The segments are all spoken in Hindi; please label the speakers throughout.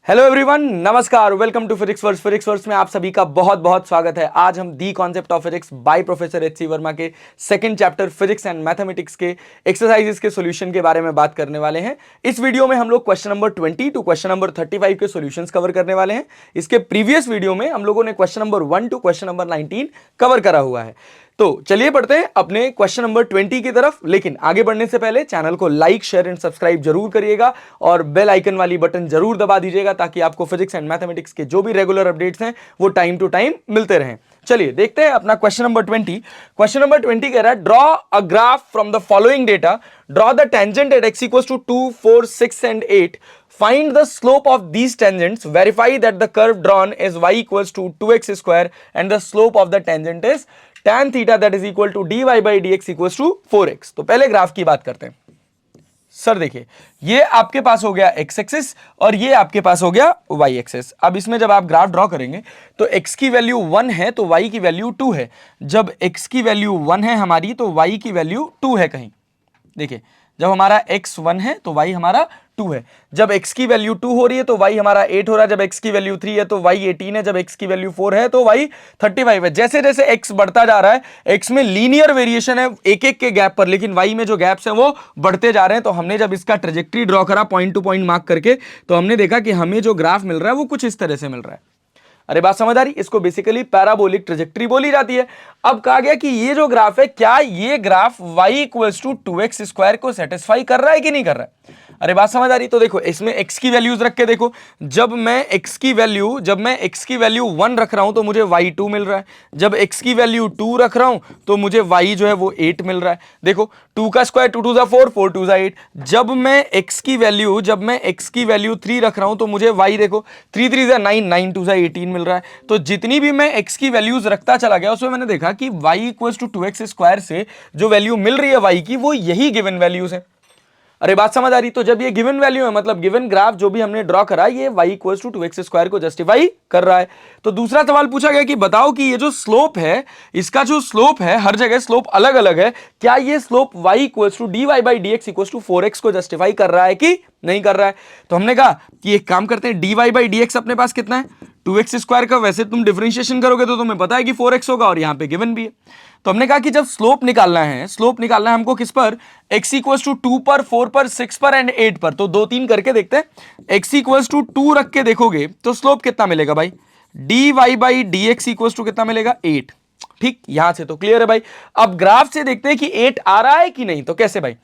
Speaker 1: हेलो एवरीवन, नमस्कार, welcome to Physics Verse. Physics Verse में आप सभी का बहुत बहुत स्वागत है। आज हम the concept of physics by professor H C Verma के second chapter physics and mathematics के एक्सरसाइजेस के सॉल्यूशन के बारे में बात करने वाले हैं। इस वीडियो में हम लोग question number 20 to question number 35 के सॉल्यूशंस कवर करने वाले हैं। इसके प्रीवियस वीडियो में हम लोगों ने question number 1 to question number 19 cover करा हुआ है। तो चलिए बढ़ते हैं अपने क्वेश्चन नंबर 20 की तरफ। लेकिन आगे बढ़ने से पहले चैनल को लाइक, शेयर एंड सब्सक्राइब जरूर करिएगा और बेल आइकन वाली बटन जरूर दबा दीजिएगा ताकि आपको फिजिक्स एंड मैथमेटिक्स के जो भी रेगुलर अपडेट्स हैं वो टाइम टू टाइम मिलते रहें। चलिए देखते हैं अपना क्वेश्चन नंबर 20। क्वेश्चन नंबर 20 कह रहा है draw a graph from the following data, draw the tangent at x equals to 2, 4, 6 and 8. Find the slope of these tangents. Verify that the curve drawn is y equals to 2x square and the slope of the tangent is tan theta that is equal to dy by dx equals to 4x. तो पहले ग्राफ की बात करते हैं। सर देखिए, ये आपके पास हो गया x एक्सिस और ये आपके पास हो गया y एक्सिस। अब इसमें जब आप ग्राफ ड्रॉ करेंगे तो x की वैल्यू 1 है तो y की वैल्यू 2 है। जब x की वैल्यू 1 है हमारी तो y की वैल्यू 2 है। कहीं देखिए, जब हमारा x 1 है तो y हमारा 2 है। जब x की वैल्यू 2 हो रही है तो y हमारा 8 हो रहा है। जब x की वैल्यू 3 है तो y 18 है। जब x की वैल्यू 4 है तो y 35 है। जैसे जैसे x बढ़ता जा रहा है, x में लीनियर वेरिएशन है एक एक के गैप पर, लेकिन y में जो गैप्स हैं वो बढ़ते जा रहे हैं। तो हमने जब इसका ट्रेजेक्टरी ड्रॉ करा पॉइंट टू पॉइंट मार्क करके, तो हमने देखा कि हमें जो ग्राफ मिल रहा है वो कुछ इस तरह से मिल रहा है। अरे बात समझ आ रही? इसको बेसिकली पैराबोलिक ट्रेजेक्टरी बोली जाती है। अब कहा गया कि ये जो ग्राफ है, क्या ये graph y equals to 2x square को सेटिस्फाई कर रहा है कि नहीं कर रहा है? अरे बात समझ आ रही? तो देखो, इसमें x की वैल्यूज रख के देखो। जब मैं x की वैल्यू 1 रख रहा हूं तो मुझे y 2 मिल रहा है। जब x की वैल्यू 2 रख रहा हूं तो मुझे y जो है वो 8 मिल रहा है। देखो, 2 का स्क्वायर 2 2 जा 4, 4 2 जा 8। जब मैं x की वैल्यू 3 रख रहा हूं तो मुझे y देखो, 3 3 जा 9, 9 2 जा 18 मिल रहा है। तो जितनी भी मैं x की वैल्यूज रखता चला गया उसमें मैंने देखा कि y equals to 2x square से जो वैल्यू मिल रही है y की, वो यही गिवन वैल्यूज है। अरे बात समझ आ रही? तो जब ये गिवन वैल्यू है, मतलब गिवन ग्राफ जो भी हमने ड्रॉ करा, ये y equals to 2x square को जस्टिफाई कर रहा है। तो दूसरा सवाल पूछा गया कि बताओ कि ये जो स्लोप है, इसका जो स्लोप है, हर जगह स्लोप अलग अलग है, क्या ये slope y equals to dy by dx equals to 4x को जस्टिफाई कर रहा है कि नहीं कर रहा है? तो हमने कहा कि एक काम करते हैं, dy बाई dx अपने पास कितना है? 2x स्क्वायर का वैसे तुम डिफरेंशिएशन करोगे तो तुम्हें पता है कि 4x होगा और यहां पे गिवन भी है। तो हमने कहा कि जब स्लोप निकालना है हमको किस पर? x इक्वल्स टू 2 पर, 4 पर, 6 पर एंड 8 पर। तो 2 3 करके देखते हैं। x इक्वल्स टू 2 रख के देखोगे तो स्लोप कितना मिलेगा भाई? dy by dx equals to कितना मिलेगा? 8। ठीक, यहां से तो क्लियर है भाई। अब ग्राफ से देखते हैं कि 8 आ रहा है कि नहीं। तो कैसे भाई?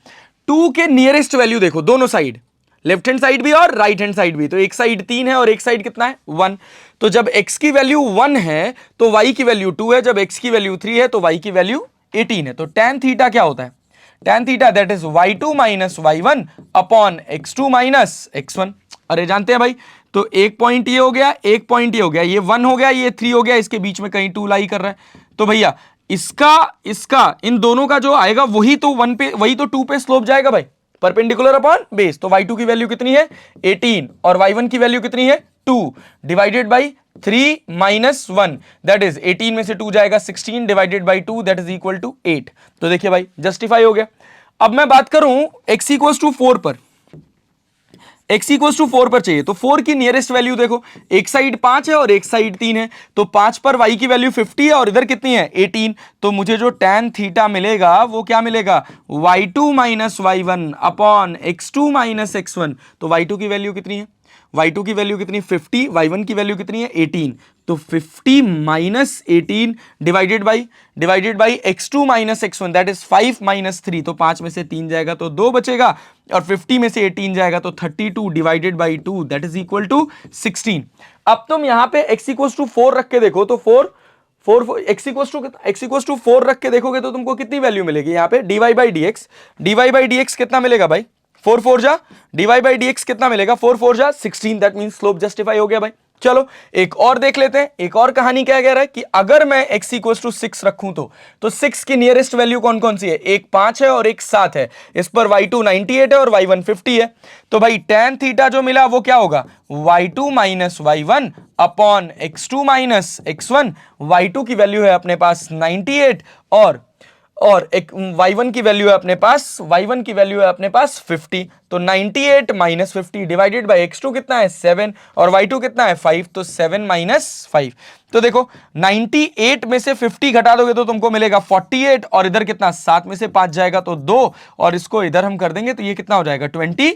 Speaker 1: 2 के नियरेस्ट वैल्यू देखो, दोनों साइड, लेफ्ट हैंड साइड भी और राइट हैंड साइड भी। तो एक साइड 3 है और एक साइड कितना है? 1। तो जब x की वैल्यू 1 है तो y की वैल्यू 2 है। जब x की वैल्यू 3 है तो y की वैल्यू 18 है। तो tan थीटा क्या होता है? tan theta that is y2 minus y1 upon x2 minus x1। अरे जानते हैं भाई, तो एक पॉइंट ये हो गया, एक पॉइंट ये हो गया, ये 1 हो गया, ये 3 हो गया, इसके बीच में कहीं 2 लाई कर रहा है। तो भैया इसका इन दोनों का जो आएगा वही तो 1 पे, वही तो 2 पे स्लोप जाएगा भाई, परपेंडिकुलर अपॉन बेस। तो y2 की वैल्यू कितनी है? 18 और y1 की वैल्यू कितनी है? 2 divided by 3 minus 1 that is 18 में से 2 जाएगा 16 divided by 2 that is equal to 8। तो देखिए भाई, जस्टिफाई हो गया। अब मैं बात करूं x इक्वल्स टू 4 पर, x इक्वल्स टू 4 पर चाहिए तो 4 की नियरेस्ट वैल्यू देखो, एक साइड 5 है और एक साइड 3 है। तो 5 पर y की वैल्यू 50 है और इधर कितनी है? 18। तो मुझे जो tan थीटा मिलेगा वो क्या मिलेगा? y2 minus y1 upon x2 minus x1। तो y2 की वैल्यू कितनी है? y2 की वैल्यू कितनी? 50। y1 की वैल्यू कितनी है? 18। तो 50 minus 18 divided by x2 minus x1 that is 5 minus 3। तो 5 में से 3 जाएगा तो 2 बचेगा और 50 में से 18 जाएगा तो 32 divided by 2 that is equal to 16। अब तुम यहां पे x इक्वल्स टू 4 रख के देखो तो x इक्वल्स टू 4 रख के देखोगे तो तुमको कितनी वैल्यू मिलेगी? यहां पे dy बाई dx कितना मिलेगा भाई? 4 4 जा, dy बाई dx कितना मिलेगा? 4 4 जा 16। दैट मींस स्लोप जस्टिफाई हो गया भाई। चलो एक और देख लेते हैं। एक और कहानी क्या कह रहा है कि अगर मैं x इक्वल्स टू 6 रखूं तो 6 की नियरेस्ट वैल्यू कौन कौन सी है? एक 5 है और एक 7 है। इस पर y2 98 है और y1 50 है। तो भाई tan थीटा जो मिला वो क्या होगा? y2 minus y1 upon x2 minus x1। y2 की वैल्यू है अपने पास 98 और और एक y1 की वैल्यू है अपने पास, y1 की वैल्यू है अपने पास 50, तो 98 माइनस 50 डिवाइडेड बाय x2 कितना है 7 और y2 कितना है 5, तो 7 माइनस 5। तो देखो 98 में से 50 घटा दोगे तो तुमको मिलेगा 48, और इधर कितना 7 में से 5 जाएगा तो 2, और इसको इधर हम कर देंगे तो ये कितना हो जाएगा 24।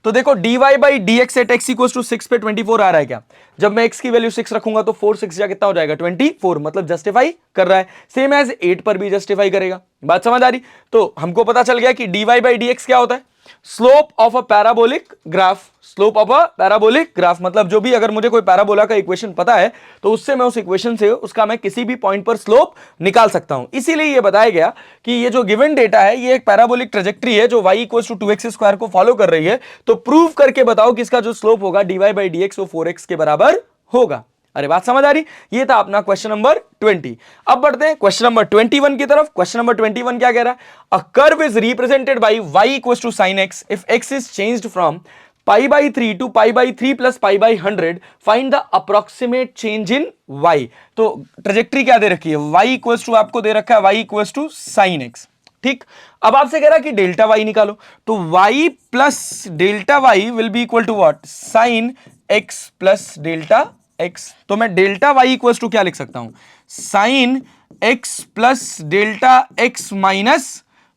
Speaker 1: तो देखो dy by d x at x equal to 6 पे 24 आ रहा है क्या? जब मैं x की वैल्यू 6 रखूंगा तो 4 6 या कितना हो जाएगा 24, मतलब जस्टिफाई कर रहा है। सेम एज 8 पर भी जस्टिफाई करेगा। बात समझ आ रही? तो हमको पता चल गया कि dy बाई डी एक्स क्या होता है, slope of a parabolic graph. Slope of a parabolic graph मतलब जो भी, अगर मुझे कोई पैराबोला का इक्वेशन पता है तो उससे मैं उस इक्वेशन से उसका मैं किसी भी पॉइंट पर स्लोप निकाल सकता हूं। इसीलिए यह बताया गया कि ये जो गिवन डेटा है ये एक पैराबोलिक ट्रेजेक्ट्री है जो y equals to 2x square को फॉलो कर रही है। तो प्रूव करके बताओ कि इसका जो स्लोप होगा dy बाई डी एक्स वो 4x के बराबर होगा। अरे बात समझ आ रही? ये था अपना क्वेश्चन नंबर 20। अब बढ़ते हैं क्वेश्चन नंबर 21 की तरफ। क्वेश्चन नंबर 21 क्या कह रहा है? A curve is represented by y equals to sin x if x is changed from pi by 3 to pi by 3 plus pi by 100, find the approximate change in y। तो ट्रेजेक्ट्री क्या दे रखी है? y इक्वल्स टू आपको दे रखा है y equals to sin x। ठीक, अब आपसे कह रहा है कि डेल्टा y निकालो, तो y plus delta y will be equal to what? sin x plus delta x। तो मैं डेल्टा y इक्वल्स टू क्या लिख सकता हूं? sin x plus delta x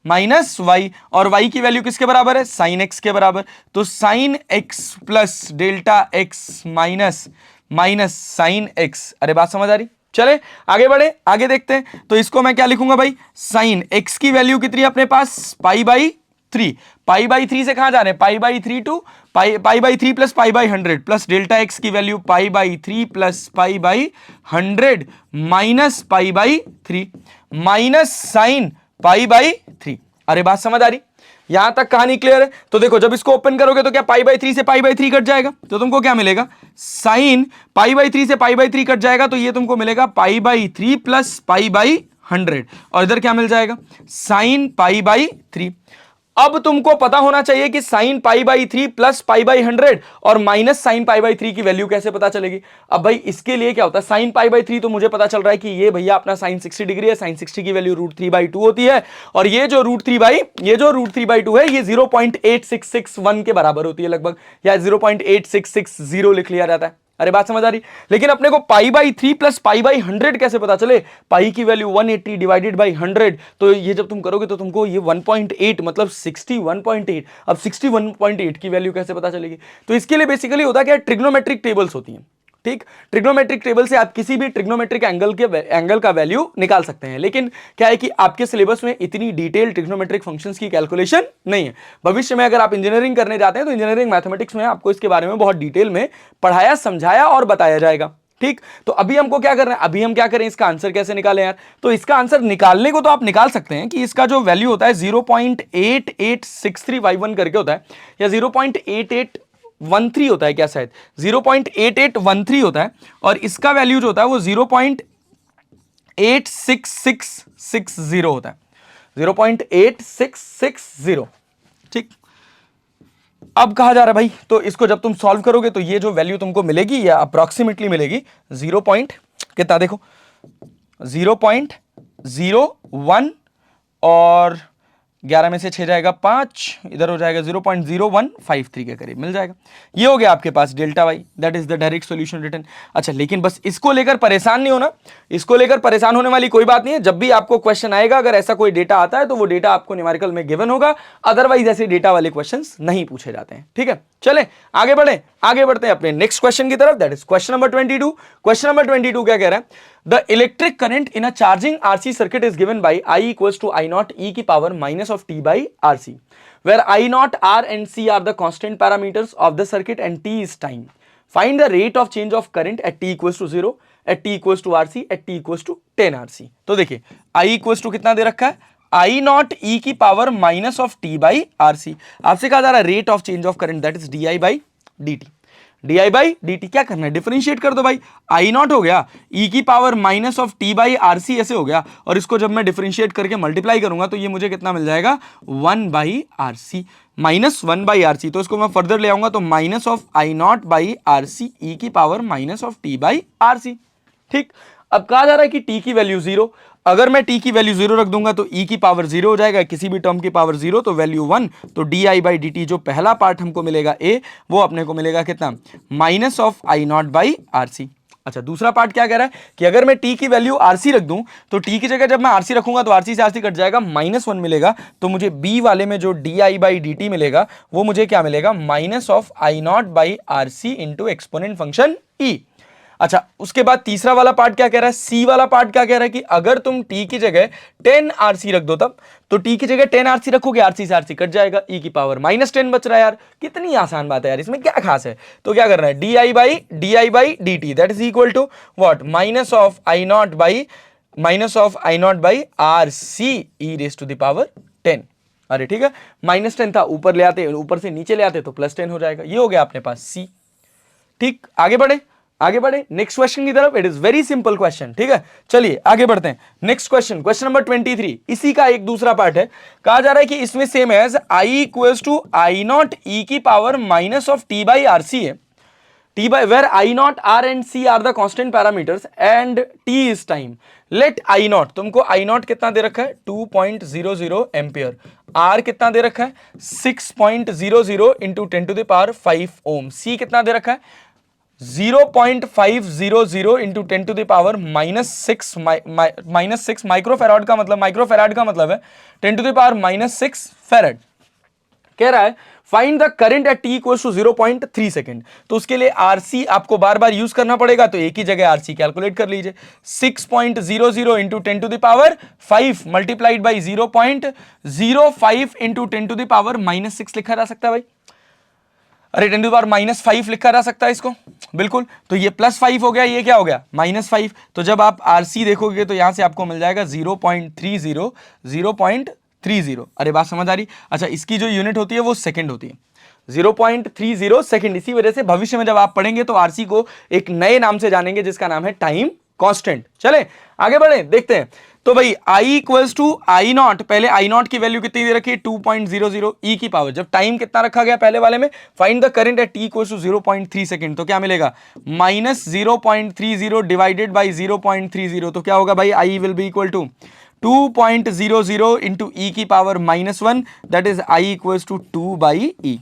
Speaker 1: minus y, और y की वैल्यू किसके बराबर है? sin x के बराबर। तो sin x plus delta x minus sin x। अरे बात समझ आ रही? चले आगे बढ़े, आगे देखते हैं। तो इसको मैं क्या लिखूंगा भाई? sin x की वैल्यू कितनी है अपने पास? पाई बाई 3। पाई बाई 3 से कहां जा रहे हैं? Pi by 3 to pi by 3 plus pi by 100 plus delta x की value pi by 3 plus pi by 100 minus pi by 3 minus sine pi by 3। अरे बात समझ आ रही? यहां तक कहानी क्लियर है? तो देखो जब इसको ओपन करोगे तो क्या पाई बाई 3 से पाई बाई 3 कट जाएगा, तो तुमको क्या मिलेगा? साइन पाई बाई 3 से पाई बाई 3 कट जाएगा तो ये तुमको मिलेगा पाई बाई 3 प्लस पाई बाई 100, और इधर क्या मिल जाएगा? Sign pi by 3। अब तुमको पता होना चाहिए कि sign pi by 3 plus pi by 100 और माइनस साइन पाई बाई 3 की वैल्यू कैसे पता चलेगी? अब भाई इसके लिए क्या होता है? साइन पाई बाई 3 तो मुझे पता चल रहा है कि ये भैया अपना साइन 60 डिग्री है, साइन 60 की वैल्यू √3/2 होती है, और ये जो √3/2 है ये 0.8661 के बराबर होती है लगभग, या 0.8660 लिख लिया जाता है। अरे बात समझ आ रही? लेकिन अपने को पाई बाई 3 प्लस पाई बाई 100 कैसे पता चले? पाई की वैल्यू 180 डिवाइडेड बाई 100, तो ये जब तुम करोगे तो तुमको ये 1.8 मतलब 61.8। अब 61.8 की वैल्यू कैसे पता चलेगी? तो इसके लिए बेसिकली होता क्या है? ट्रिग्नोमेट्रिक टेबल्स होती हैं। ठीक, ट्रिग्नोमेट्रिक टेबल से आप किसी भी ट्रिग्नोमेट्रिक एंगल का वैल्यू निकाल सकते हैं, लेकिन क्या है कि आपके सिलेबस में इतनी डिटेल ट्रिग्नोमेट्रिक फंक्शंस की कैलकुलेशन नहीं है। भविष्य में अगर आप इंजीनियरिंग करने जाते हैं तो इंजीनियरिंग मैथमेटिक्स में आपको इसके बारे में बहुत डिटेल में पढ़ाया, समझाया और बताया जाएगा। ठीक, तो अभी हमको क्या करना है? अभी हम क्या करें? इसका आंसर कैसे निकालें यार? तो इसका आंसर निकालने को तो आप निकाल सकते हैं कि इसका जो वैल्यू होता है 0.8863y1 करके होता है, या 0.8813 होता है क्या, शायद 0.8813 होता है, और इसका वैल्यू जो होता है वो 0.86660 होता है, 0.8660। ठीक, अब कहा जा रहा है भाई, तो इसको जब तुम सॉल्व करोगे तो ये जो वैल्यू तुमको मिलेगी या अप्रोक्सीमेटली मिलेगी 0. कितना देखो 0.01, और 11 में से 6 जाएगा 5, इधर हो जाएगा 0.0153 के करीब मिल जाएगा। ये हो गया आपके पास delta y, that is the direct solution written. अच्छा, लेकिन बस इसको लेकर परेशान नहीं होना, इसको लेकर परेशान होने वाली कोई बात नहीं है। जब भी आपको क्वेश्चन आएगा, अगर ऐसा कोई डेटा आता है तो वो डेटा आपको न्यूमेरिकल में गिवन होगा, अदरवाइज ऐसे डेटा वाले क्वेश्चंस नहीं पूछे जाते हैं। ठीक है, चले आगे बढ़ते हैं अपने नेक्स्ट क्वेश्चन की तरफ, that is question number 22। Question number 22 क्या कह रहा है? The electric current in a charging RC circuit is given by I equals to I naught e की power minus of t by RC, where I naught, R and C are the constant parameters of the circuit and t is time. Find the rate of change of current at t equals to 0, at t equals to RC, at t equals to 10 RC. तो देखिए I equals to कितना दे रखा है? I naught e की power minus of t by RC। आपसे कहा जा रहा है rate of change of current, that is di by dt। D by D T क्या करना है? डिफरेंशिएट कर दो भाई। आई नॉट हो गया ई की power minus of T by R C, ऐसे हो गया, और इसको जब मैं डिफरेंशिएट करके मल्टीप्लाई करूंगा तो ये मुझे कितना मिल जाएगा? 1 by R C, minus 1 by R C. तो इसको मैं फर्दर ले आऊंगा तो minus of I naught by R C e की power minus of T by R C. ठीक, अब कहा जा रहा है कि t की वैल्यू 0, अगर मैं t की वैल्यू 0 रख दूंगा तो e की पावर 0 हो जाएगा, किसी भी टर्म की पावर 0 तो वैल्यू 1, तो di/dt जो पहला पार्ट हमको मिलेगा a, वो अपने को मिलेगा कितना, माइनस ऑफ I0/RC। अच्छा, दूसरा पार्ट क्या कह रहा है कि अगर मैं t की वैल्यू RC रख दूं तो t की जगह जब मैं RC रखूंगा तो RC से RC कट जाएगा, -1 मिलेगा, तो मुझे b वाले में जो di/dt मिलेगा वो मुझे क्या मिलेगा, minus of I0/RC into exponent function e। अच्छा, उसके बाद तीसरा वाला पार्ट क्या कह रहा है, सी वाला पार्ट क्या कह रहा है कि अगर तुम t की जगह 10RC रख दो तब, तो t की जगह 10RC रखोगे, RC से RC कट जाएगा, e की पावर -10 बच रहा है। यार कितनी आसान बात है यार, इसमें क्या खास है। तो क्या करना है, di/dt that is equal to what, minus of I0/RC e raise to the power 10। अरे ठीक है, -10 था, ऊपर ले आते, ऊपर से नीचे ले आते तो +10 हो जाएगा। ये हो गया अपने पास c। ठीक, आगे बढ़े नेक्स्ट क्वेश्चन की तरफ। It is very simple question, ठीक है। चलिए आगे बढ़ते हैं, नेक्स्ट क्वेश्चन, क्वेश्चन नंबर 23। इसी का एक दूसरा पार्ट है। कहा जा रहा है कि इसमें same as I equals to I0 e की पावर माइनस ऑफ t/RC है, where I0, R and C are the constant parameters and t is time. Let I0, तुमको I0 कितना दे रखा है, 2.00 एम्पियर, R कितना दे रखा है, 6.00 into 10 to the power 5 ohm, C कितना दे रखा है, 0.500 into 10 to the power -6 microfarad का मतलब है 10 टू द पावर -6 फेराड। कह रहा है find the current at t equals to 0.3 second. तो उसके लिए RC आपको बार बार यूज करना पड़ेगा, तो एक ही जगह RC कैलकुलेट कर लीजिए, 6.00 into 10 to the power 5 multiplied by 0.05 into 10 to the power -6 लिखा जा सकता है भाई। अरे 10 टू द पावर -5 लिखा जा सकता है इसको, बिल्कुल। तो ये +5 हो गया, ये क्या हो गया, -5। तो जब आप RC देखोगे तो यहां से आपको मिल जाएगा 0.30। अरे बात समझ आ रही। अच्छा, इसकी जो यूनिट होती है वो सेकंड होती है, 0.30 सेकंड। इसी वजह से भविष्य में जब आप पढ़ेंगे तो RC को एक नए नाम से जानेंगे जिसका नाम है टाइम कांस्टेंट। चले आगे बढ़े, देखते हैं। तो भाई I इक्वल्स टू I0, पहले I0 की वैल्यू कितनी दे रखी है, 2.00 e की पावर, जब टाइम कितना रखा गया पहले वाले में, find the current at t equals to 0.3 second, तो क्या मिलेगा, -0.30 डिवाइडेड बाई 0.30, तो क्या होगा भाई, I will be equal to 2.00 into e की power -1, that is I equals to 2/e।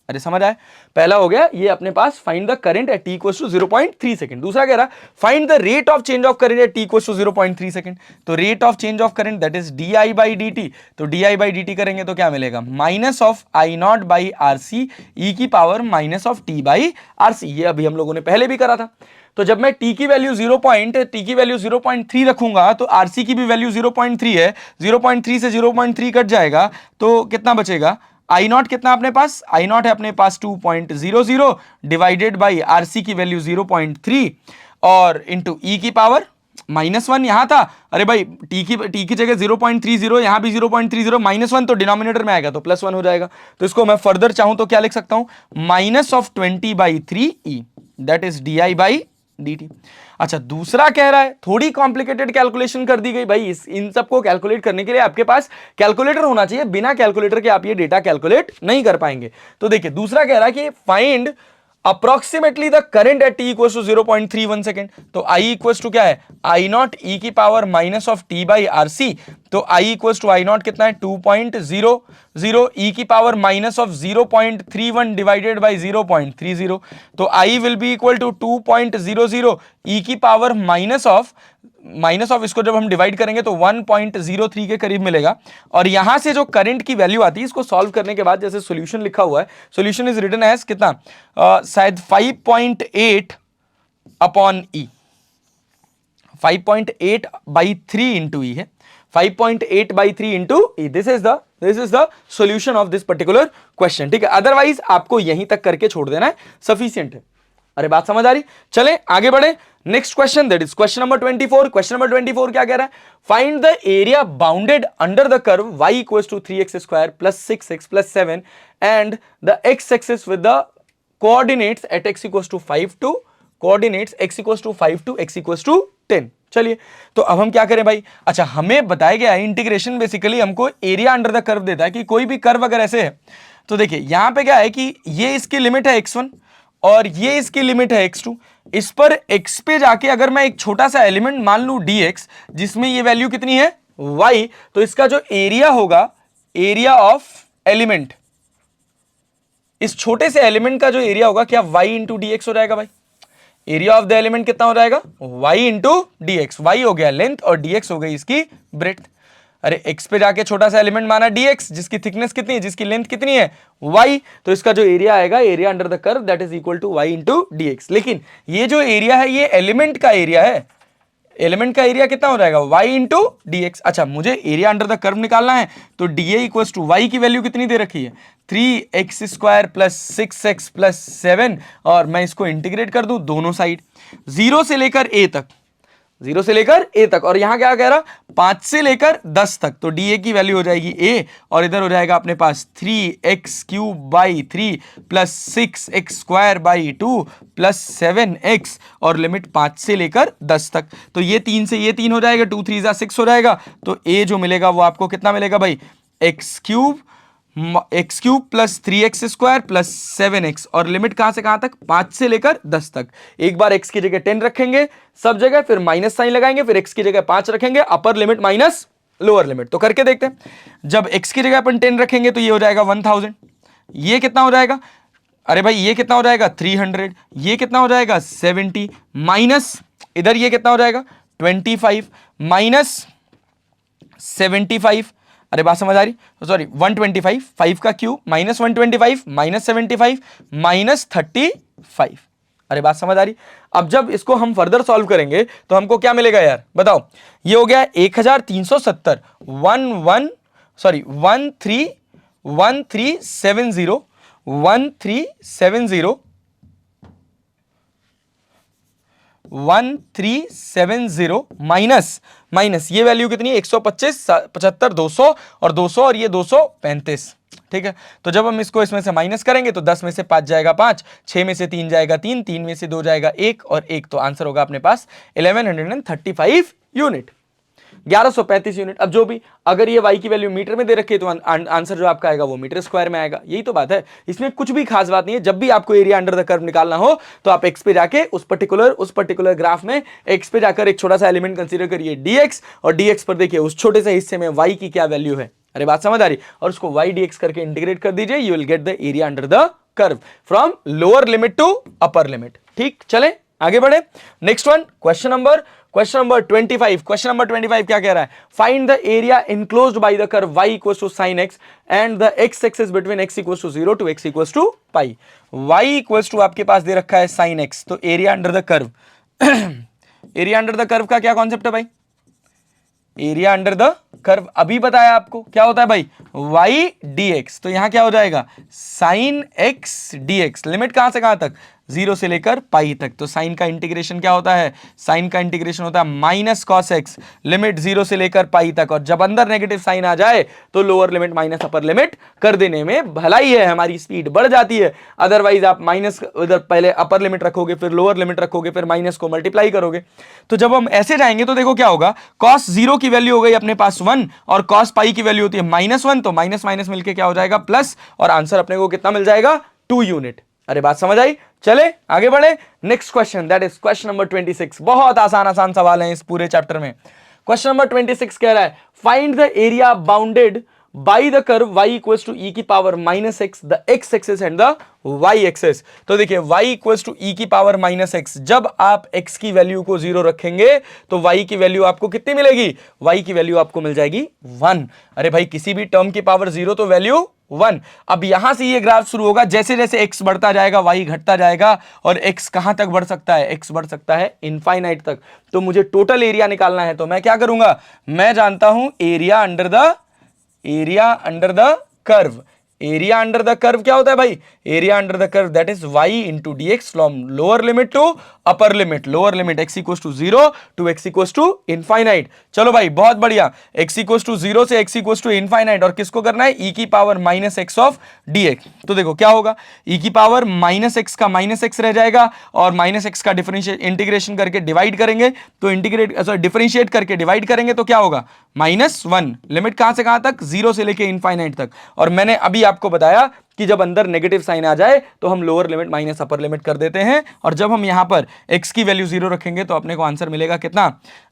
Speaker 1: अरे समझ आया, पहला हो गया ये अपने पास, find the current at t equals to 0.3 second. दूसरा कह रहा find the rate of change of current at t equals to 0.3 second. तो rate of change of current that is di/dt, तो di/dt करेंगे तो क्या मिलेगा, माइनस ऑफ I0/RC e की पावर माइनस ऑफ t/RC। ये अभी हम लोगों ने पहले भी करा था। तो जब मैं t की वैल्यू 0.3 रखूंगा तो RC की भी वैल्यू 0.3 है, 0.3 से 0.3 कट जाएगा, तो कितना बचेगा, I0 कितना अपने पास, I0 है अपने पास 2.00 डिवाइडेड बाई RC की वैल्यू 0.3 और इंटू e की पावर -1 यहां था। अरे भाई t की जगह 0.30, यहां भी 0.30, -1 तो डिनोमिनेटर में आएगा तो +1 हो जाएगा। तो इसको मैं फर्दर चाहूं तो क्या लिख सकता हूं, -20/3e, दैट इज di/dt। अच्छा, दूसरा कह रहा है, थोड़ी कॉम्प्लिकेटेड कैलकुलेशन कर दी गई भाई। इन सबको कैलकुलेट करने के लिए आपके पास कैलकुलेटर होना चाहिए, बिना कैलकुलेटर के आप ये डेटा कैलकुलेट नहीं कर पाएंगे। तो देखिए दूसरा कह रहा है कि find approximately the current at t equals to 0.31 second. तो I इक्वल्स टू क्या है, I0 e की पावर माइनस ऑफ t/RC, तो I इक्वल्स टू I0 कितना है, 2.00 e की power minus of 0.31 divided by 0.30, तो I will be equal to 2.00 e की पावर माइनस ऑफ इसको जब हम डिवाइड करेंगे तो 1.03 के करीब मिलेगा। और यहां से जो करंट की वैल्यू आती है, इसको सॉल्व करने के बाद जैसे सॉल्यूशन लिखा हुआ है, सॉल्यूशन इज रिटन एज कितना, शायद 5.8 अपॉन e, 5.8/3 इंटू ई है, 5.8/3 into E. This is the solution of this particular question, ठीक है। अदरवाइज आपको यहीं तक करके छोड़ देना है, सफिशिएंट है। अरे बात समझ आ रही, चले आगे बढ़े। Next question, that is question number 24। Question number 24 क्या कह रहा है, find the area bounded under the curve y equals to 3x² plus 6x plus 7 and the x axis with the coordinates at x equals to 5 to coordinates x equals to 5 to x equals to 10। चलिए तो अब हम क्या करें भाई। अच्छा, हमें बताया गया है इंटीग्रेशन बेसिकली हमको एरिया अंडर द कर्व देता है कि कोई भी कर्व अगर ऐसे है तो देखिए यहां पे क्या है कि ये इसकी लिमिट है x1 और ये इसकी लिमिट है x2। इस पर x पे जाके अगर मैं एक छोटा सा एलिमेंट मान लूं dx, जिसमें ये वैल्यू कितनी है y, तो इसका जो एरिया होगा, एरिया ऑफ एलिमेंट, इस छोटे से एलिमेंट का जो एरिया होगा, क्या y इंटू डी एक्स हो जाएगा भाई? एरिया ऑफ द एलिमेंट कितना हो जाएगा? y into d x. Y हो गया लेंथ और dx हो गई इसकी ब्रेड्थ। अरे x पे जाके छोटा सा एलिमेंट माना dx, जिसकी थिकनेस कितनी है, जिसकी लेंथ कितनी है y, तो इसका जो एरिया आएगा, area under the curve, that is equal to y into d x. लेकिन ये जो एरिया है ये एलिमेंट का एरिया है, एलिमेंट का एरिया कितना हो जाएगा? y into d x. अच्छा, मुझे एरिया अंडर द कर्व निकालना है, तो d A equal to y की वैल्यू कितनी दे रखी है? 3x² प्लस 6x प्लस 7, और मैं इसको इंटीग्रेट कर दूं दोनों साइड, 0 से लेकर a तक, 0 से लेकर a तक, और यहां क्या कह रहा? 5 से लेकर 10 तक, तो डी ए की वैल्यू हो जाएगी a, और इधर हो जाएगा अपने पास 3x³ by 3 plus 6x² by 2 plus 7x, और लिमिट 5 से लेकर 10 तक। तो ये 3 से ये 3 हो जाएगा, 2 3 जा 6 हो जाएगा, तो a जो मिलेगा वो आपको कितना मिलेगा भाई? x³ plus 3x² plus 7x, और लिमिट कहां से कहां तक? 5 से लेकर 10 तक। एक बार x की जगह 10 रखेंगे सब जगह, फिर माइनस साइन लगाएंगे, फिर x की जगह 5 रखेंगे, upper limit minus lower limit. तो करके देखते हैं। जब x की जगह अपन 10 रखेंगे तो ये हो जाएगा 1000, ये कितना हो जाएगा? अरे भाई ये कितना हो जाएगा? 300, ये कितना हो जाएगा? 70, माइनस इधर ये कितना हो जाएगा? 25 माइनस 75। अरे बात समझ आ रही? सॉरी 125, 5 का क्यूब माइनस 125 माइनस 75 माइनस 35। अरे बात समझ आ रही? अब जब इसको हम फर्दर सॉल्व करेंगे तो हमको क्या मिलेगा यार, बताओ? ये हो गया 1370, 1370 माइनस ये वैल्यू कितनी है? 125, 75, 200 और 200 और ये 235। ठीक है, तो जब हम इसको इसमें से माइनस करेंगे तो 10 में से 5 जाएगा 5, 6 में से 3 जाएगा 3, 3 में से 2 जाएगा 1 और 1, तो आंसर होगा अपने पास 1135 यूनिट, 1135 यूनिट। अब जो भी, अगर ये y की वैल्यू मीटर में दे रखी है तो आंसर जो आपका आएगा वो मीटर स्क्वायर में आएगा। यही तो बात है, इसमें कुछ भी खास बात नहीं है। जब भी आपको एरिया अंडर द कर्व निकालना हो तो आप x पे जाके उस पर्टिकुलर ग्राफ में x पे जाकर एक छोटा सा एलिमेंट कंसीडर करिए dx, और dx पर देखिए उस छोटे से हिस्से में y की क्या वैल्यू है। अरे बात समझ आ रही? और उसको y dx करके इंटीग्रेट कर दीजिए, you will get the area under the curve from lower limit to upper limit. ठीक, चले आगे बढ़े। Next one, question number 25। Question number 25 क्या कह रहा है? Find the area enclosed by the curve y equals to sin x and the x axis between x equals to 0 to x equals to pi. y equals to आपके पास दे रखा है sin x, तो area under the curve area under the curve का क्या कॉन्सेप्ट है भाई? एरिया अंडर द कर्व अभी बताया आपको क्या होता है भाई? y dx, तो यहां क्या हो जाएगा? sin x dx। लिमिट कहां से कहां तक? 0 से लेकर पाई तक। तो साइन का इंटीग्रेशन क्या होता है? साइन का इंटीग्रेशन होता है माइनस कॉस एक्स, लिमिट 0 से लेकर पाई तक, और जब अंदर नेगेटिव साइन आ जाए तो lower limit minus upper limit कर देने में भलाई है, हमारी स्पीड बढ़ जाती है। अदरवाइज आप माइनस उधर पहले अपर लिमिट रखोगे, फिर लोअर लिमिट रखोगे, फिर माइनस को मल्टीप्लाई करोगे। तो जब हम ऐसे जाएंगे तो देखो क्या होगा, कॉस 0 की वैल्यू हो गई अपने पास 1 और कॉस पाई की वैल्यू होती है -1, तो माइनस माइनस मिलकर क्या हो जाएगा? प्लस, और आंसर अपने को कितना मिल जाएगा? 2 यूनिट। अरे बात समझ आई? चले आगे बढ़े। Next question, that is question number 26। बहुत आसान सवाल है इस पूरे चैप्टर में। क्वेश्चन नंबर 26 कह रहा है, find the area bounded by the curve y equals to e की power -x, the x axis and the y axis. तो देखिए y इक्वल्स टू e की पावर -x, जब आप x की वैल्यू को 0 रखेंगे तो y की वैल्यू आपको कितनी मिलेगी? y की वैल्यू आपको मिल जाएगी 1। अरे भाई किसी भी टर्म की पावर 0 तो वैल्यू 1। अब यहां से ये ग्राफ शुरू होगा, जैसे जैसे x बढ़ता जाएगा y घटता जाएगा, और x कहां तक बढ़ सकता है? x बढ़ सकता है इनफाइनाइट तक। तो मुझे टोटल एरिया निकालना है, तो मैं क्या करूंगा? मैं जानता हूं area under the curve. Area under the curve क्या होता है भाई? Area under the curve that is y into d x from lower limit to upper limit. Lower limit x equals to 0 to x equals to infinite. चलो भाई बहुत बढ़िया, x इक्वल्स टू 0 से x इक्वल्स टू इनफाइनाइट, और किसको करना है? e की पावर -x ऑफ dx। तो देखो क्या होगा, e की पावर -x का -x रह जाएगा, और -x का डिफरेंशिएट इंटीग्रेशन करके डिवाइड करेंगे, तो डिफरेंशिएट करके डिवाइड करेंगे तो क्या होगा? -1। लिमिट कहां से कहां तक? 0 से लेके इनफाइनाइट तक। और मैंने अभी आपको बताया कि जब अंदर नेगेटिव साइन आ जाए तो हम lower limit minus upper limit कर देते हैं, और जब हम यहां पर x की वैल्यू 0 रखेंगे तो अपने को आंसर मिलेगा कितना,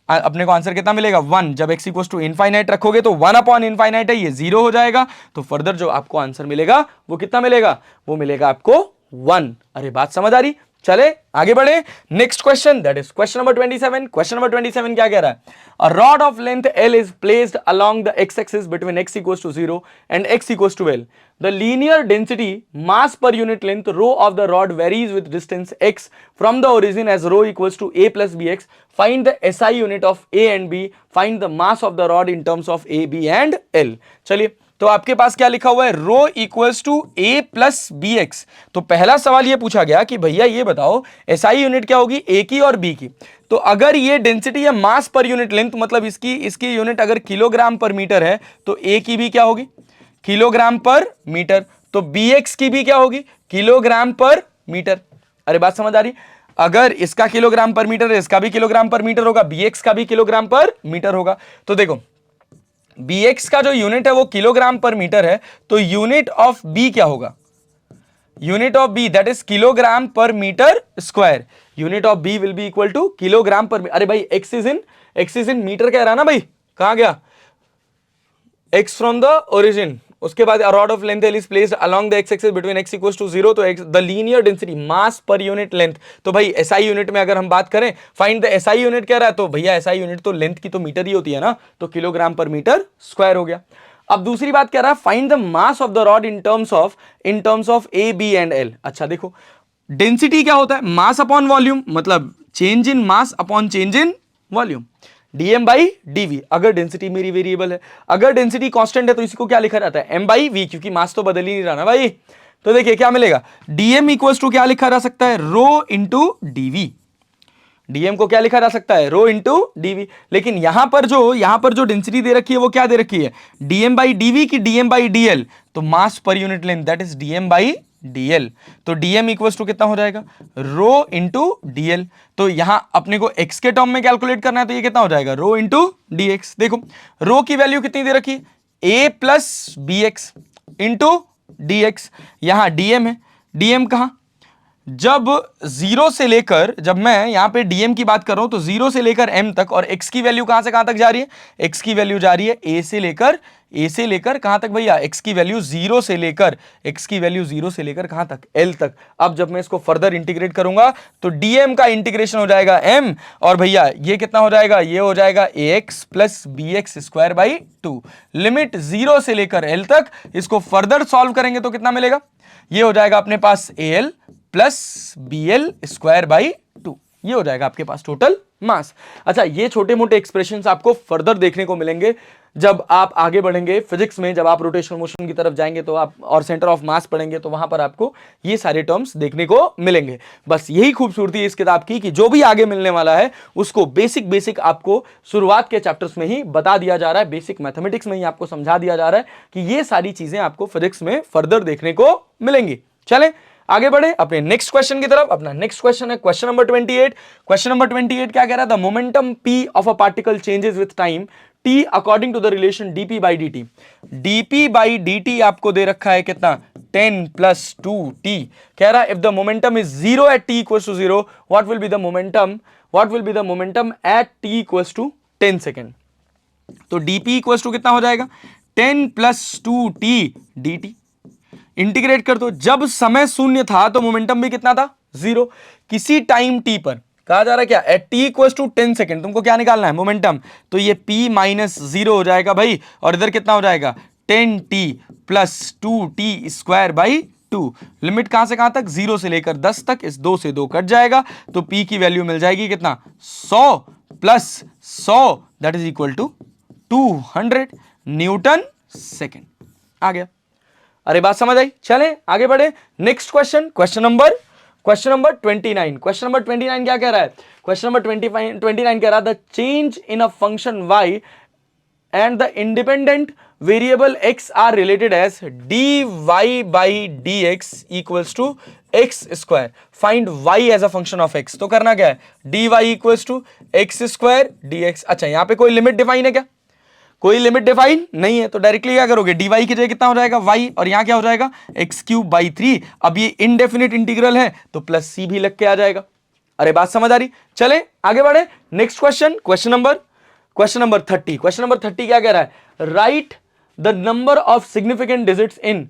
Speaker 1: अपने को आंसर कितना मिलेगा 1। जब x इक्वल्स टू इनफाइनाइट रखोगे तो 1 अपॉन इनफाइनाइट है, ये 0 हो जाएगा, तो फर्दर जो आपको आंसर मिलेगा वो कितना मिलेगा, वो मिलेगा आपको 1। अरे बात समझ आ रही? चले आगे बढ़े, next question, that is question number 27। Question number 27 क्या कह रहा है, a rod of length L is placed along the x axis between x equals to 0 and x equals to L. The linear density mass per unit length rho of the rod varies with distance x from the origin as rho equals to a plus bx. Find the SI unit of a and b. Find the mass of the rod in terms of a, b and L. चलिए, तो आपके पास क्या लिखा हुआ है, rho equals to a plus b x. तो पहला सवाल ये पूछा गया कि भैया ये बताओ एसआई यूनिट क्या होगी, ए की और बी की। तो अगर ये डेंसिटी है मास पर यूनिट लेंथ, मतलब इसकी यूनिट अगर किलोग्राम पर मीटर है, तो ए की भी क्या होगी, किलोग्राम पर मीटर। तो बी एक्स की भी क्या होगी, किलोग्राम पर मीटर। अरे बात समझ आ रही? अगर इसका किलोग्राम पर मीटर है, इसका भी किलोग्राम पर मीटर होगा, बी एक्स का भी किलोग्राम पर मीटर होगा। तो देखो bx का जो यूनिट है वो किलोग्राम पर मीटर है, तो यूनिट ऑफ b क्या होगा, unit of b that is kilogram per metre square. Unit of b will be equal to kilogram per, अरे भाई x इज इन मीटर कह रहा ना भाई, कहां गया x फ्रॉम द ओरिजिन। उसके बाद rod of length L is placed along the x axis between x equals to 0, तो the linear density mass per unit length. तो भाई SI यूनिट में अगर हम बात करें, फाइंड द SI यूनिट कह रहा है, तो भैया SI यूनिट तो लेंथ की तो मीटर ही होती है ना, तो किलोग्राम पर मीटर स्क्वायर हो गया। अब दूसरी बात कह रहा है, find the mass of the rod in terms of A, B and L। अच्छा देखो, डेंसिटी क्या होता है, मास अपॉन वॉल्यूम, मतलब change in mass upon change in volume, dm by dv। अगर डेंसिटी मेरी वेरिएबल है, अगर डेंसिटी कांस्टेंट है तो इसी को क्या लिखा जाता है, m बाई v, क्योंकि मास तो बदल ही नहीं रहा ना भाई। तो देखिए क्या मिलेगा, dm इक्वल्स टू क्या लिखा जा सकता है, रो इंटू dv। dm को क्या लिखा जा सकता है, रो इंटू dv। लेकिन यहां पर जो डेंसिटी दे रखी है वो क्या दे रखी है, dm बाई dv की dm बाई dl। तो mass per unit length that is dm by dl। तो dm इक्वल्स टू कितना हो जाएगा, रो इंटू dl। तो यहां अपने को x के टर्म में कैलकुलेट करना है, तो ये कितना हो जाएगा, रो इंटू dx। देखो रो की वैल्यू कितनी दे रखी है, a plus b x into dx। यहां dm है, dm कहां, जब 0 से लेकर, जब मैं यहां पे dm की बात कर रहा हूं तो 0 से लेकर m तक, और x की वैल्यू कहां से कहां तक जा रही है, x की वैल्यू जा रही है a से लेकर कहां तक भैया, x की वैल्यू 0 से लेकर कहां तक, l तक। अब जब मैं इसको फर्दर इंटीग्रेट करूंगा तो dm का इंटीग्रेशन हो जाएगा m, और भैया ये कितना हो जाएगा, ये हो जाएगा ax plus b x square by 2। Limit 0 से लेकर l तक, इसको फर्दर सॉल्व करेंगे तो कितना मिलेगा, ये हो जाएगा अपने पास al plus b l square by 2। ये हो जाएगा आपके पास टोटल मास। अच्छा, ये छोटे मोटे एक्सप्रेशंस आपको फर्दर देखने को मिलेंगे जब आप आगे बढ़ेंगे फिजिक्स में, जब आप रोटेशनल मोशन की तरफ जाएंगे तो आप और सेंटर ऑफ मास पढ़ेंगे तो वहां पर आपको ये सारे टर्म्स देखने को मिलेंगे। बस यही खूबसूरती है इस किताब की कि जो भी आगे मिलने वाला है उसको बेसिक आपको शुरुआत के चैप्टर्स में ही बता दिया जा रहा है, बेसिक मैथमेटिक्स में ही आपको समझा दिया जा रहा है कि ये सारी चीजें आपको फिजिक्स में फर्दर देखने को मिलेंगी। चलें आगे बढ़े अपने नेक्स्ट क्वेश्चन की तरफ। अपना नेक्स्ट क्वेश्चन है क्वेश्चन नंबर 28। क्वेश्चन नंबर 28 क्या कह रहा है, the momentum p of a particle changes with time t according to the relation dp by dt। dp by dt आपको दे रखा है कितना, 10 प्लस 2t। कह रहा है if the momentum is 0 at t equals to 0, what will be the momentum at t equals to 10 second. तो dp इक्वल्स टू कितना हो जाएगा, 10 प्लस 2t dt। इंटीग्रेट कर दो, जब समय शून्य था तो मोमेंटम भी कितना था, 0। किसी टाइम t पर कहा जा रहा है क्या, at t equals to 10 second तुमको क्या निकालना है, मोमेंटम। तो ये p माइनस 0 हो जाएगा भाई, और इधर कितना हो जाएगा, 10t plus 2t square by 2। Limit कहां से कहां तक, 0 से लेकर 10 तक, इस 2 से 2 कट जाएगा तो p की वैल्यू मिल जाएगी कितना, 100 plus 100 that is equal to 200 newton second. आ गया, अरे बात समझ आई। चलें आगे बढ़े, next question, question number 29। Question number 29 क्या कह रहा है, क्वेश्चन नंबर 29 कह रहा है the change in a function y and the independent variable x are related as dy by dx equals to x square. Find y as a function of x। तो करना क्या है, dy equals to x square dx। अच्छा, यहां पे कोई लिमिट डिफाइन है क्या, कोई लिमिट डिफाइन नहीं है, तो डायरेक्टली क्या करोगे, dy की जगह कितना हो जाएगा y, और यहां क्या हो जाएगा x³ 3। अब ये इनडेफिनिट इंटीग्रल है तो प्लस c भी लग के आ जाएगा। अरे बात समझ आ रही? चले आगे बढ़े, next question, question number 30। Question number 30 क्या कह रहा है, right the number of significant digits in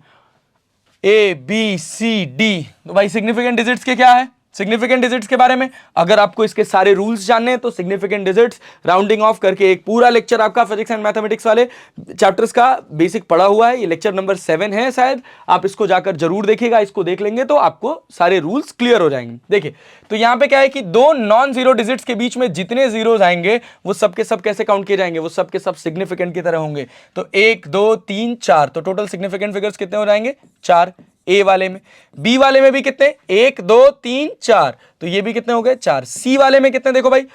Speaker 1: A B C D। तो भाई सिग्निफिकेंट डिजिट्स के क्या है, सिग्निफिकेंट डिजिट्स के बारे में अगर आपको इसके सारे रूल्स जानने हैं तो सिग्निफिकेंट डिजिट्स राउंडिंग ऑफ करके एक पूरा लेक्चर आपका फिजिक्स एंड मैथमेटिक्स वाले चैप्टर्स का बेसिक पढ़ा हुआ है। ये लेक्चर नंबर 7 है शायद, आप इसको जाकर जरूर देखिएगा। इसको देख लेंगे तो आपको सारे रूल्स क्लियर हो जाएंगे। देखिए तो यहां पे क्या है कि दो नॉन जीरो डिजिट्स के बीच में जितने जीरोस आएंगे वो सब के सब कैसे काउंट किए जाएंगे, वो सब के सब सिग्निफिकेंट की तरह होंगे। तो 1 2 3 4, तो टोटल सिग्निफिकेंट फिगर्स कितने हो जाएंगे 4। ए वाले में, बी वाले में भी कितने 1 2 3 4, तो ये भी कितने हो गए 4। सी वाले में कितने, देखो भाई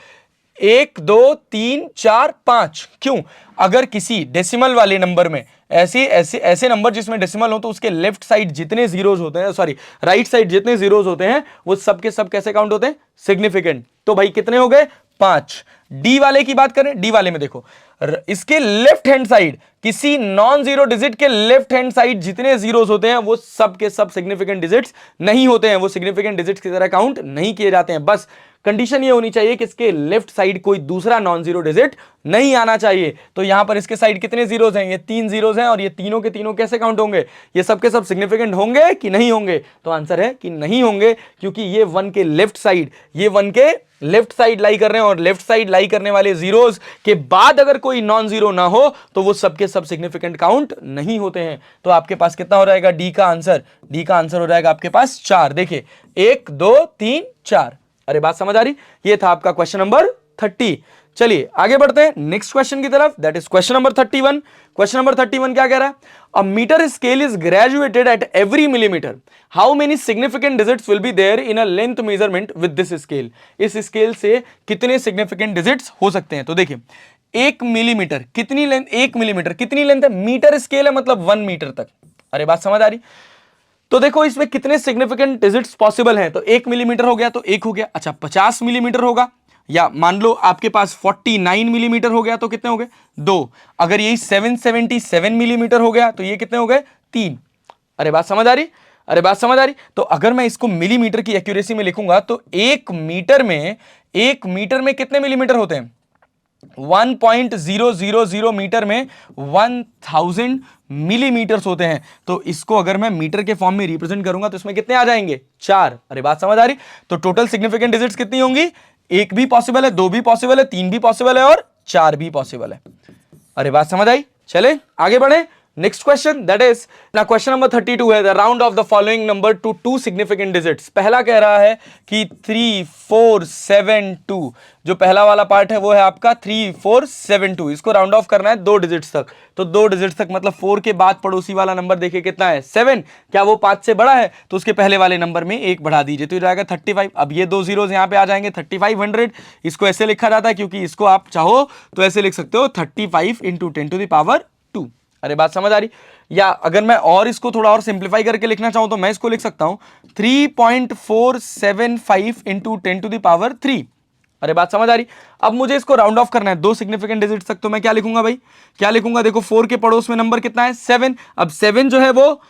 Speaker 1: 1 2 3 4 5। क्यों, अगर किसी डेसिमल वाले नंबर में ऐसे नंबर जिसमें डेसिमल हो तो उसके लेफ्ट साइड जितने जीरोस होते हैं, सॉरी राइट साइड जितने जीरोस होते हैं वो सब के सब कैसे काउंट होते हैं, सिग्निफिकेंट। तो भाई कितने हो गए 5। डी वाले की बात करें, डी वाले में देखो इसके लेफ्ट हैंड साइड, किसी नॉन जीरो डिजिट के लेफ्ट हैंड साइड जितने जीरोस होते हैं वो सब के सब सिग्निफिकेंट डिजिट्स नहीं होते हैं, वो सिग्निफिकेंट डिजिट्स की तरह काउंट नहीं किए जाते हैं। बस कंडीशन ये होनी चाहिए कि इसके लेफ्ट साइड कोई दूसरा नॉन जीरो डिजिट नहीं आना चाहिए। तो यहां पर इसके साइड कितने जीरोस हैं, ये 3 जीरोस हैं, और ये तीनों के तीनों कैसे काउंट होंगे, ये सब के सब सिग्निफिकेंट होंगे कि नहीं होंगे, तो आंसर है कि नहीं होंगे, क्योंकि ये 1 के लेफ्ट साइड, ये 1 के लेफ्ट साइड लाई कर रहे हैं, और लेफ्ट साइड लाई करने वाले जीरोस के बाद अगर कोई नॉन जीरो ना हो तो वो सबके सब सिग्निफिकेंट काउंट नहीं होते हैं। तो आपके पास कितना हो जाएगा डी का आंसर हो जाएगा आपके पास 4। देखिए 1 2 3 4। अरे बात समझ आ रही? ये था आपका क्वेश्चन नंबर 30। चलिए आगे बढ़ते हैं नेक्स्ट क्वेश्चन की तरफ, that is question number 31। Question number 31 क्या कह रहा है, a metre scale is graduated at every millimetre, how many significant digits will be there in a length measurement with this scale. इस स्केल से कितने सिग्निफिकेंट डिजिट्स हो सकते हैं। तो देखिए 1 मिलीमीटर कितनी लेंथ, 1 मिलीमीटर कितनी लेंथ है, मीटर स्केल है मतलब 1 मीटर तक। अरे बात समझ आ रही? तो देखो इसमें कितने सिग्निफिकेंट डिजिट्स पॉसिबल हैं, तो 1 मिलीमीटर हो गया तो 1 हो गया। अच्छा 50 मिलीमीटर होगा, या मान लो आपके पास 49 मिलीमीटर हो गया तो कितने हो गए 2। अगर यही 777 मिलीमीटर हो गया तो ये कितने हो गए 3। अरे बात समझ आ रही? तो अगर मैं इसको मिलीमीटर की एक्यूरेसी में लिखूंगा तो 1 मीटर में कितने मिलीमीटर होते हैं, 1.000 मीटर में 1000 मिलीमीटर्स होते हैं। तो इसको अगर मैं मीटर के फॉर्म में रिप्रेजेंट करूंगा तो इसमें कितने आ जाएंगे 4। अरे बात समझ आ रही? तो टोटल सिग्निफिकेंट डिजिट्स कितनी होंगी, 1 भी पॉसिबल है, 2 भी पॉसिबल है, 3 भी पॉसिबल है और 4 भी पॉसिबल है। अरे बात समझ आई? चले आगे बढ़े, नेक्स्ट क्वेश्चन, दैट इज ना क्वेश्चन नंबर 32 है, the round of the following number two 2 significant digits. पहला कह रहा है कि 3 4 7 2, जो पहला वाला पार्ट है वो है आपका 3 4 7 2, इसको राउंड ऑफ करना है 2 डिजिट्स तक। तो 2 डिजिट्स तक मतलब 4 के बाद पड़ोसी वाला नंबर देखिए कितना है 7, क्या वो 5 से बड़ा है, तो उसके पहले वाले नंबर में 1 बढ़ा दीजिए तो ये जाएगा 35। अब ये 2 जीरोस यहाँ पे आ जाएंगे 3500। इसको ऐसे लिखा जाता है क्योंकि इसको आप चाहो तो ऐसे लिख सकते हो 35 इंटू 10 टू द पावर 2। अरे बात समझ आ रही? या अगर मैं और इसको थोड़ा और सिंप्लीफाई करके लिखना चाहूं तो मैं इसको लिख सकता हूं 3.475 इंटू 10 टू द पावर 3। अरे बात समझ आ रही? अब मुझे इसको राउंड ऑफ करना है 2 सिग्निफिकेंट डिजिट्स तक, तो मैं क्या लिखूंगा भाई, क्या लिखूंगा, देखो 4 के पड़ोस में नंबर कितना है 7। अब 7 जो है वो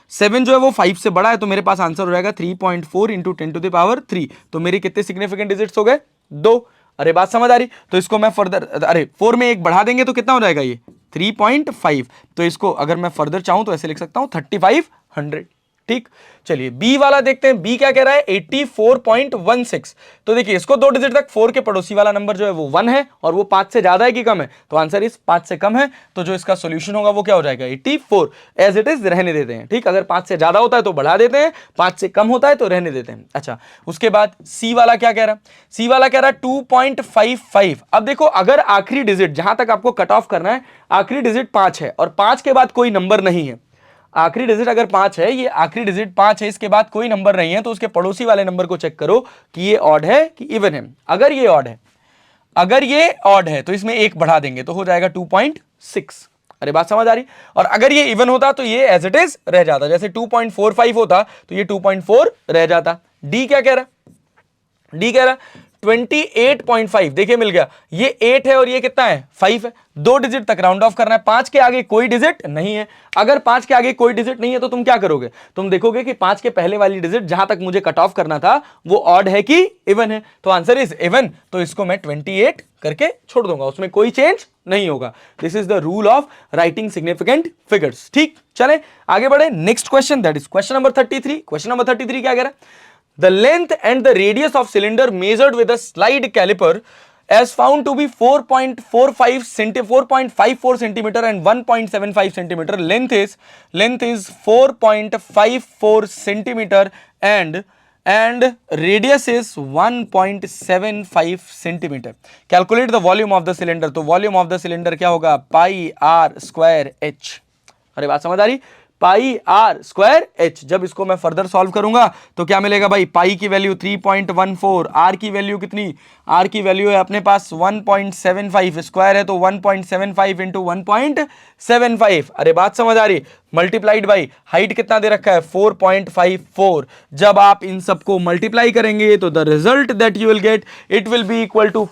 Speaker 1: 5 से बड़ा है, तो मेरे पास आंसर हो जाएगा 3.4 इंटू 10 टू द पावर 3। तो मेरे कितने सिग्निफिकेंट डिजिट्स हो गए 2। अरे बात समझ आ रही? तो इसको मैं फर्दर, अरे 4 में 1 बढ़ा देंगे तो कितना हो जाएगा ये 3.5। तो इसको अगर मैं फर्दर चाहूं तो ऐसे लिख सकता हूं 3500। ठीक, चलिए बी वाला देखते हैं, बी क्या कह रहा है 84.16। तो देखिए इसको 2 डिजिट तक, 4 के पड़ोसी वाला नंबर जो है वो 1 है और वो 5 से ज्यादा है कि कम है, तो आंसर इस 5 से कम है। तो जो इसका सॉल्यूशन होगा वो क्या हो जाएगा 84, एज इट इज रहने देते हैं। ठीक, अगर 5 से ज्यादा होता है तो बढ़ा देते हैं, 5 से कम होता है तो रहने देते हैं। अच्छा उसके बाद सी वाला क्या कह रहा है, सी वाला कह रहा है 2.55। अब देखो अगर आखिरी डिजिट जहां तक आपको कट ऑफ करना है, आखिरी डिजिट 5 है और 5 के बाद कोई नंबर नहीं है, आखिरी डिजिट अगर 5 है, ये आखिरी डिजिट 5 है, इसके बाद कोई नंबर नहीं है, तो उसके पड़ोसी वाले नंबर को चेक करो कि ये ऑड है कि इवन है। अगर ये ऑड है तो इसमें 1 बढ़ा देंगे तो हो जाएगा 2.6। अरे बात समझ आ रही? और अगर ये इवन होता तो ये एज इट इज रह जाता, जैसे 2.45 होता तो ये 2.4 रह जाता। डी क्या कह रहा है, डी कह रहा 28.5, देखिए मिल गया, ये 8 है और ये कितना है 5 है, 2 डिजिट तक राउंड ऑफ करना है, 5 के आगे कोई डिजिट नहीं है। अगर 5 के आगे कोई डिजिट नहीं है तो तुम क्या करोगे, तुम देखोगे कि 5 के पहले वाली डिजिट जहां तक मुझे कट ऑफ करना था वो ऑड है कि इवन है, तो आंसर इज इवन, तो इसको मैं 28 करके छोड़ दूंगा, उसमें कोई चेंज नहीं होगा। This is the rule of writing significant figures. ठीक, चले आगे बढ़े, next question, that is question number 33। Question number 33 क्या कह रहा है, the length and the radius of cylinder measured with a slide caliper as found to be 4.54 centimeter and 1.75 centimeter. Length is 4.54 centimeter and radius is 1.75 centimeter. Calculate the volume of the cylinder. तो volume of the cylinder क्या होगा, पाई r square h। अरे बात समझ आ रही, पाई आर स्क्वायर एच। जब इसको मैं फर्दर सॉल्व करूंगा तो क्या मिलेगा भाई, पाई की वैल्यू 3.14, आर की वैल्यू कितनी, आर की वैल्यू है अपने पास 1.75, स्क्वायर है तो 1.75 इंटू 1.75। अरे बात समझ आ रही, मल्टीप्लाइड बाई हाइट कितना दे रखा है 4.54। जब आप इन सबको मल्टीप्लाई करेंगे तो the result that you will get it will be equal to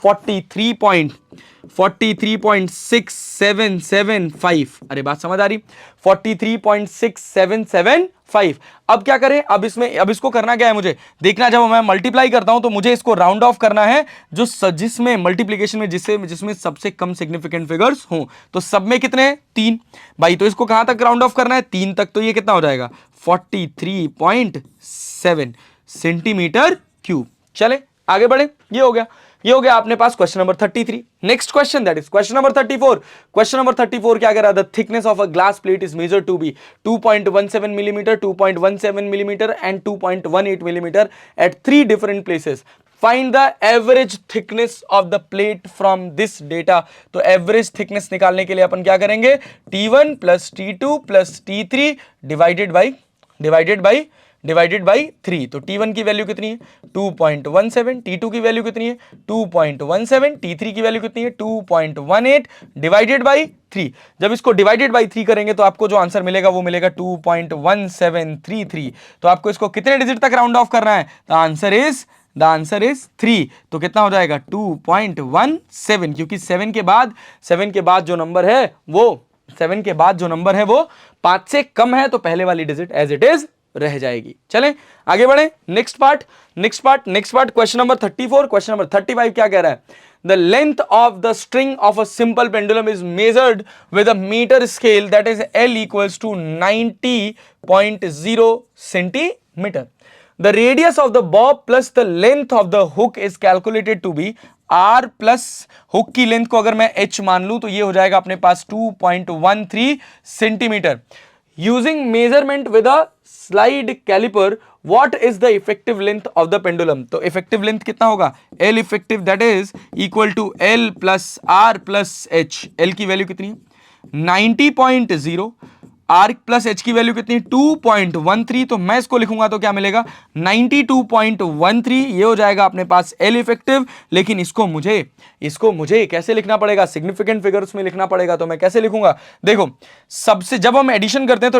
Speaker 1: 43.67775। अरे बात समझ आ रही, 43.6775। अब क्या करें, अब इसको करना क्या है मुझे देखना, जब मैं मल्टीप्लाई करता हूं तो मुझे इसको राउंड ऑफ करना है, जिसमें मल्टीप्लिकेशन में जिसमें सबसे कम सिग्निफिकेंट फिगर्स हों। तो सब में कितने हैं 3 भाई, तो इसको कहां तक राउंड ऑफ करना है 3 तक, तो ये कितना हो जाएगा 43.7 सेंटीमीटर क्यूब। चले आगे बढ़े, ये हो गया आपने पास question number 33। Next question, that is question number 34। Question number 34 क्या कह रहा है, the thickness of a glass plate is measured to be 2.17 millimetre, 2.17 millimetre and 2.18 millimetre at 3 different places. Find the average thickness of the plate from this data. तो एवरेज थिकनेस निकालने के लिए अपन क्या करेंगे, T1 plus T2 plus T3 divided by 3। तो T1 की वैल्यू कितनी है 2.17, T2 की वैल्यू कितनी है 2.17, T3 की वैल्यू कितनी है 2.18 डिवाइडेड बाई 3। जब इसको डिवाइडेड बाई 3 करेंगे तो आपको जो आंसर मिलेगा वो मिलेगा 2.1733। तो आपको इसको कितने डिजिट तक राउंड ऑफ करना है, द आंसर इज 3। तो कितना हो जाएगा 2.17, क्योंकि 7 के बाद जो नंबर है वो 5 से कम है, तो पहले वाली डिजिट एज इट इज रह जाएगी। चलें आगे बढ़े, next part question number 34। Question number 35 क्या कह रहा है, the length of the string of a simple pendulum is measured with a metre scale that is L equals to 90.0 centimetre. The radius of the bob plus the length of the hook is calculated to be R plus hook की लेंथ को अगर मैं H मान लूं तो ये हो जाएगा अपने पास 2.13 centimetre. Using measurement with a slide caliper, what is the effective length of the pendulum? तो effective length कितना होगा, L effective that is equal to L plus R plus H। L की वैल्यू कितनी है 90.0, R प्लस H की वैल्यू कितनी 2.13। तो मैं इसको लिखूंगा तो क्या मिलेगा 92.13, ये हो जाएगा अपने पास L इफेक्टिव। लेकिन इसको मुझे कैसे लिखना पड़ेगा, सिग्निफिकेंट फिगर्स में लिखना पड़ेगा। तो मैं कैसे लिखूंगा, देखो सबसे जब हम एडिशन करते हैं तो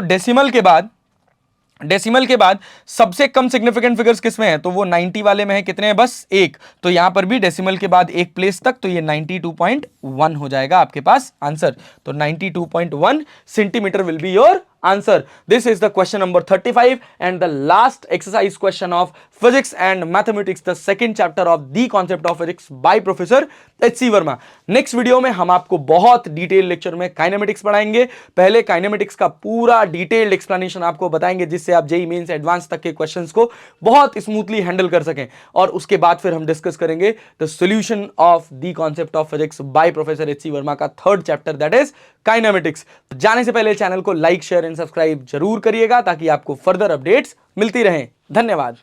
Speaker 1: डेसिमल के बाद सबसे कम सिग्निफिकेंट फिगर्स किसमें है, तो वो 90 वाले में है, कितने हैं बस 1। तो यहां पर भी डेसिमल के बाद 1 प्लेस तक, तो ये 92.1 हो जाएगा आपके पास आंसर। तो 92.1 centimetre will be your answer. This is the question number 35 and the last exercise question of physics and mathematics, the second chapter of the concept of physics by Professor H.C. Verma. Next video में हम आपको बहुत डिटेल लेक्चर में काइनेमेटिक्स पढ़ाएंगे। पहले काइनेमेटिक्स का पूरा डिटेल्ड एक्सप्लेनेशन आपको बताएंगे, जिससे आप जेईई मेंस एडवांस तक के क्वेश्चंस को बहुत स्मूथली हैंडल कर सकें। और उसके बाद फिर हम डिस्कस करेंगे the solution of the concept of physics by professor H.C. Verma का third chapter, that is kinematics. जाने से पहले चैनल को लाइक शेयर एंड सब्सक्राइब जरूर करिएगा ताकि आपको फर्दर अपडेट्स मिलती रहें। धन्यवाद।